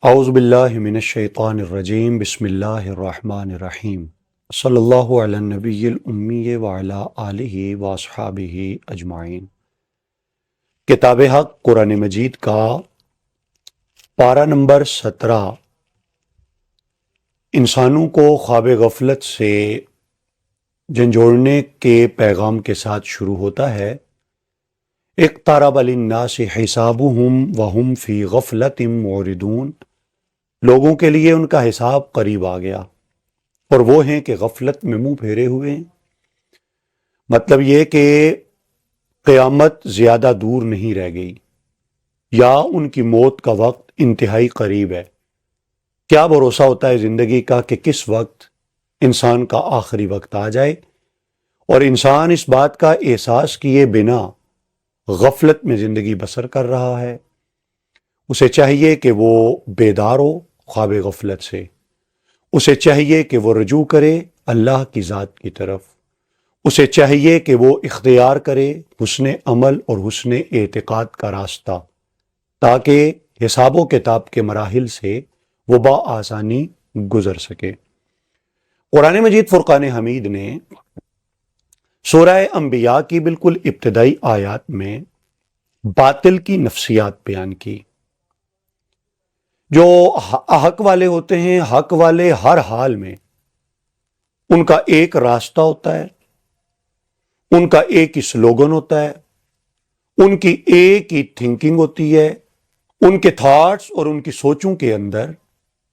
اعوذ باللہ من الشیطان الرجیم بسم اللہ الرحمن الرحیم صلی اللہ علی النبی الامی وعلی آلہ واصحابہ اجمعین۔ کتاب حق قرآن مجید کا پارہ نمبر 17 انسانوں کو خواب غفلت سے جھنجھوڑنے کے پیغام کے ساتھ شروع ہوتا ہے۔ اقترب للناس حسابهم وهم فی غفلۃ معرضون، لوگوں کے لیے ان کا حساب قریب آ گیا اور وہ ہیں کہ غفلت میں منہ پھیرے ہوئے ہیں۔ مطلب یہ کہ قیامت زیادہ دور نہیں رہ گئی یا ان کی موت کا وقت انتہائی قریب ہے۔ کیا بھروسہ ہوتا ہے زندگی کا کہ کس وقت انسان کا آخری وقت آ جائے، اور انسان اس بات کا احساس کیے بنا غفلت میں زندگی بسر کر رہا ہے۔ اسے چاہیے کہ وہ بیدار ہو خواب غفلت سے، اسے چاہیے کہ وہ رجوع کرے اللہ کی ذات کی طرف، اسے چاہیے کہ وہ اختیار کرے حسن عمل اور حسن اعتقاد کا راستہ، تاکہ حساب و کتاب کے مراحل سے وہ بآسانی گزر سکے۔ قرآن مجید فرقان حمید نے سورہ انبیاء کی بالکل ابتدائی آیات میں باطل کی نفسیات بیان کی۔ جو حق والے ہوتے ہیں، حق والے ہر حال میں ان کا ایک راستہ ہوتا ہے، ان کا ایک ہی سلوگن ہوتا ہے، ان کی ایک ہی تھنکنگ ہوتی ہے، ان کے تھاٹس اور ان کی سوچوں کے اندر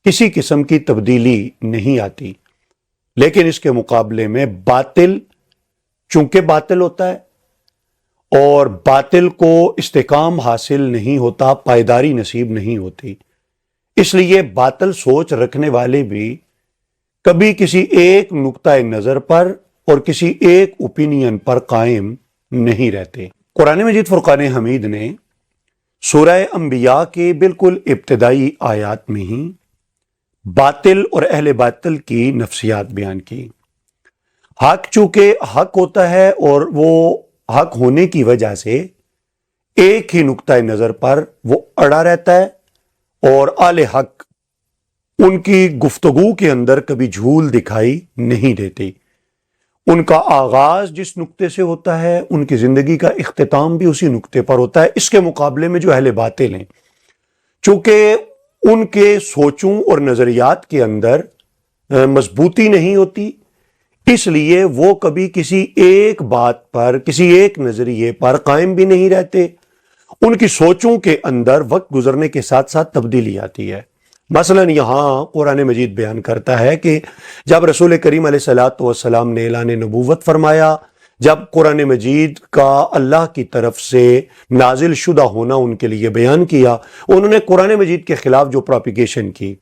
کسی قسم کی تبدیلی نہیں آتی۔ لیکن اس کے مقابلے میں باطل چونکہ باطل ہوتا ہے اور باطل کو استحکام حاصل نہیں ہوتا، پائیداری نصیب نہیں ہوتی، اس لیے باطل سوچ رکھنے والے بھی کبھی کسی ایک نقطہ نظر پر اور کسی ایک اوپینین پر قائم نہیں رہتے۔ قرآن مجید فرقان حمید نے سورہ انبیاء کے بالکل ابتدائی آیات میں ہی باطل اور اہل باطل کی نفسیات بیان کی۔ حق چونکہ حق ہوتا ہے اور وہ حق ہونے کی وجہ سے ایک ہی نقطہ نظر پر وہ اڑا رہتا ہے، اور اہل حق ان کی گفتگو کے اندر کبھی جھول دکھائی نہیں دیتی۔ ان کا آغاز جس نقطے سے ہوتا ہے، ان کی زندگی کا اختتام بھی اسی نقطے پر ہوتا ہے۔ اس کے مقابلے میں جو اہل باطل ہیں، چونکہ ان کے سوچوں اور نظریات کے اندر مضبوطی نہیں ہوتی، اس لیے وہ کبھی کسی ایک بات پر، کسی ایک نظریے پر قائم بھی نہیں رہتے۔ ان کی سوچوں کے اندر وقت گزرنے کے ساتھ ساتھ تبدیلی آتی ہے۔ مثلا یہاں قرآن مجید بیان کرتا ہے کہ جب رسول کریم علیہ الصلوۃ والسلام نے اعلان نبوت فرمایا، جب قرآن مجید کا اللہ کی طرف سے نازل شدہ ہونا ان کے لیے بیان کیا، انہوں نے قرآن مجید کے خلاف جو پروپیگیشن کی۔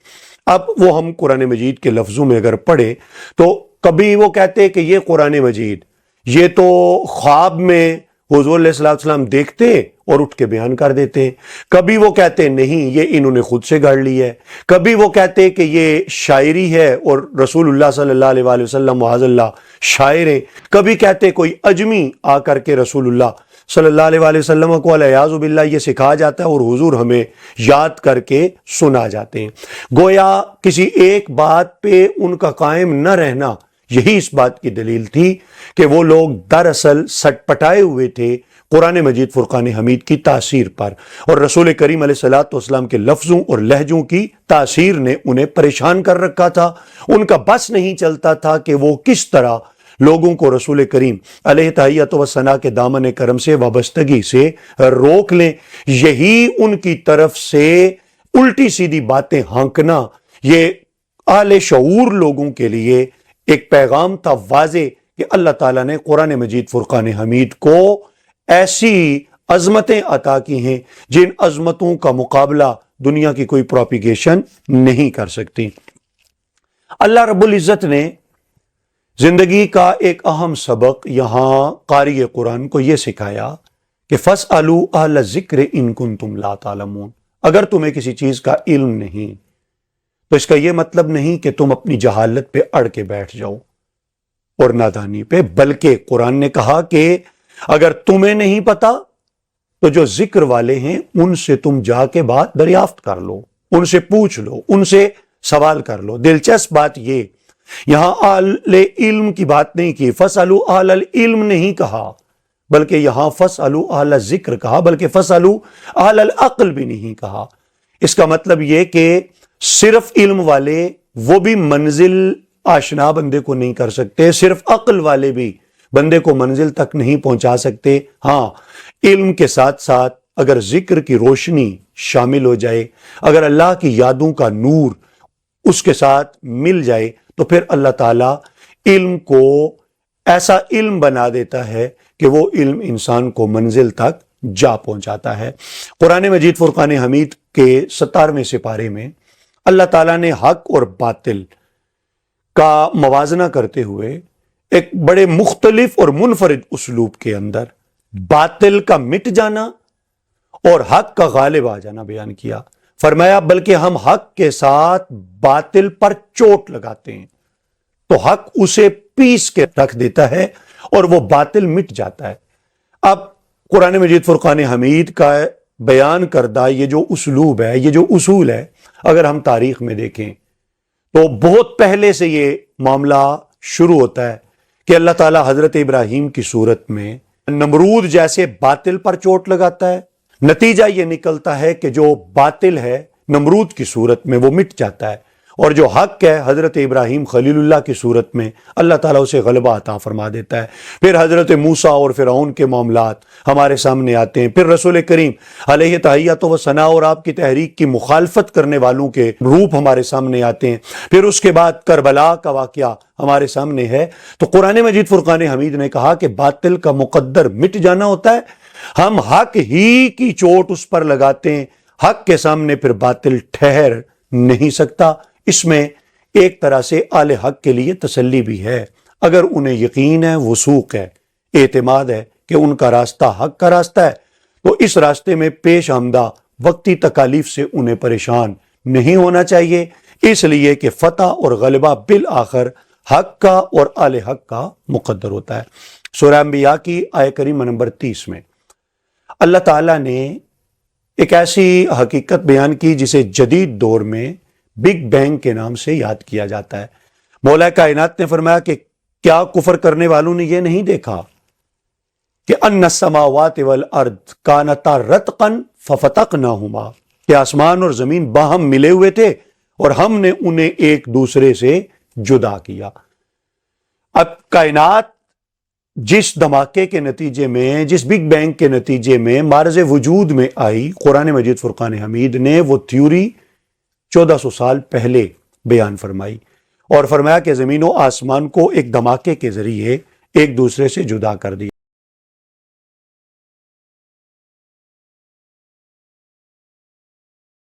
اب وہ ہم قرآن مجید کے لفظوں میں اگر پڑھیں تو کبھی وہ کہتے کہ یہ قرآن مجید یہ تو خواب میں حضور علیہ السلام دیکھتے اور اٹھ کے بیان کر دیتے، کبھی وہ کہتے نہیں یہ انہوں نے خود سے گھڑ لی ہے، کبھی وہ کہتے کہ یہ شاعری ہے اور رسول اللہ صلی اللہ علیہ وآلہ وسلم معاذ اللہ شاعر ہیں، کبھی کہتے کوئی اجمی آ کر کے رسول اللہ صلی اللہ علیہ وآلہ وسلم کو والعیاذ باللہ یہ سکھا جاتا ہے اور حضور ہمیں یاد کر کے سنا جاتے ہیں۔ گویا کسی ایک بات پہ ان کا قائم نہ رہنا یہی اس بات کی دلیل تھی کہ وہ لوگ دراصل سٹ پٹائے ہوئے تھے قرآن مجید فرقان حمید کی تاثیر پر، اور رسول کریم علیہ الصلوۃ والسلام کے لفظوں اور لہجوں کی تاثیر نے انہیں پریشان کر رکھا تھا۔ ان کا بس نہیں چلتا تھا کہ وہ کس طرح لوگوں کو رسول کریم علیہ تحیۃ و ثنا کے دامن کرم سے وابستگی سے روک لیں۔ یہی ان کی طرف سے الٹی سیدھی باتیں ہانکنا یہ اعلی شعور لوگوں کے لیے ایک پیغام تھا واضح کہ اللہ تعالیٰ نے قرآن مجید فرقان حمید کو ایسی عظمتیں عطا کی ہیں جن عظمتوں کا مقابلہ دنیا کی کوئی پروپیگیشن نہیں کر سکتی۔ اللہ رب العزت نے زندگی کا ایک اہم سبق یہاں قاری قرآن کو یہ سکھایا کہ فَاسْأَلُوا أَهْلَ الذِّكْرِ إِن كُنتُمْ لَا تَعْلَمُونَ۔ اگر تمہیں کسی چیز کا علم نہیں تو اس کا یہ مطلب نہیں کہ تم اپنی جہالت پہ اڑ کے بیٹھ جاؤ اور نادانی پہ، بلکہ قرآن نے کہا کہ اگر تمہیں نہیں پتا تو جو ذکر والے ہیں ان سے تم جا کے بات دریافت کر لو۔ ان سے پوچھ لو، ان سے سوال کر لو۔ دلچسپ بات یہ، یہاں اہل علم کی بات نہیں کی، فَاسْأَلُوا اہل العلم نہیں کہا، بلکہ یہاں فَاسْأَلُوا اہل الذکر کہا، بلکہ فَاسْأَلُوا اہل العقل بھی نہیں کہا۔ اس کا مطلب یہ کہ صرف علم والے وہ بھی منزل آشنا بندے کو نہیں کر سکتے، صرف عقل والے بھی بندے کو منزل تک نہیں پہنچا سکتے۔ ہاں، علم کے ساتھ ساتھ اگر ذکر کی روشنی شامل ہو جائے، اگر اللہ کی یادوں کا نور اس کے ساتھ مل جائے، تو پھر اللہ تعالیٰ علم کو ایسا علم بنا دیتا ہے کہ وہ علم انسان کو منزل تک جا پہنچاتا ہے۔ قرآن مجید فرقان حمید کے 17ویں سپارے میں اللہ تعالیٰ نے حق اور باطل کا موازنہ کرتے ہوئے ایک بڑے مختلف اور منفرد اسلوب کے اندر باطل کا مٹ جانا اور حق کا غالب آ جانا بیان کیا۔ فرمایا بلکہ ہم حق کے ساتھ باطل پر چوٹ لگاتے ہیں تو حق اسے پیس کے رکھ دیتا ہے اور وہ باطل مٹ جاتا ہے۔ اب قرآن مجید فرقان حمید کا بیان کردہ یہ جو اسلوب ہے، یہ جو اصول ہے، اگر ہم تاریخ میں دیکھیں تو بہت پہلے سے یہ معاملہ شروع ہوتا ہے کہ اللہ تعالیٰ حضرت ابراہیم کی صورت میں نمرود جیسے باطل پر چوٹ لگاتا ہے۔ نتیجہ یہ نکلتا ہے کہ جو باطل ہے نمرود کی صورت میں وہ مٹ جاتا ہے، اور جو حق ہے حضرت ابراہیم خلیل اللہ کی صورت میں اللہ تعالیٰ اسے غلبہ عطا فرما دیتا ہے۔ پھر حضرت موسیٰ اور فرعون کے معاملات ہمارے سامنے آتے ہیں، پھر رسول کریم علیہ تحیۃ و ثناء اور آپ کی تحریک کی مخالفت کرنے والوں کے روپ ہمارے سامنے آتے ہیں، پھر اس کے بعد کربلا کا واقعہ ہمارے سامنے ہے۔ تو قرآن مجید فرقان حمید نے کہا کہ باطل کا مقدر مٹ جانا ہوتا ہے، ہم حق ہی کی چوٹ اس پر لگاتے ہیں، حق کے سامنے پھر باطل ٹھہر نہیں سکتا۔ اس میں ایک طرح سے اہل حق کے لیے تسلی بھی ہے، اگر انہیں یقین ہے، وثوق ہے، اعتماد ہے کہ ان کا راستہ حق کا راستہ ہے، تو اس راستے میں پیش آمدہ وقتی تکالیف سے انہیں پریشان نہیں ہونا چاہیے، اس لیے کہ فتح اور غلبہ بالآخر حق کا اور اہل حق کا مقدر ہوتا ہے۔ سورہ انبیاء کی آیت کریمہ نمبر 30 میں اللہ تعالیٰ نے ایک ایسی حقیقت بیان کی جسے جدید دور میں بگ بینگ کے نام سے یاد کیا جاتا ہے۔ مولا کائنات نے فرمایا کہ کیا کفر کرنے والوں نے یہ نہیں دیکھا کہ ان السماوات والارض کانتا رتقا ففتقناہما، کہ آسمان اور زمین باہم ملے ہوئے تھے اور ہم نے انہیں ایک دوسرے سے جدا کیا۔ اب کائنات جس دھماکے کے نتیجے میں، جس بگ بینگ کے نتیجے میں معرض وجود میں آئی، قرآن مجید فرقان حمید نے وہ تھیوری 1400 سال پہلے بیان فرمائی اور فرمایا کہ زمین و آسمان کو ایک دھماکے کے ذریعے ایک دوسرے سے جدا کر دیا۔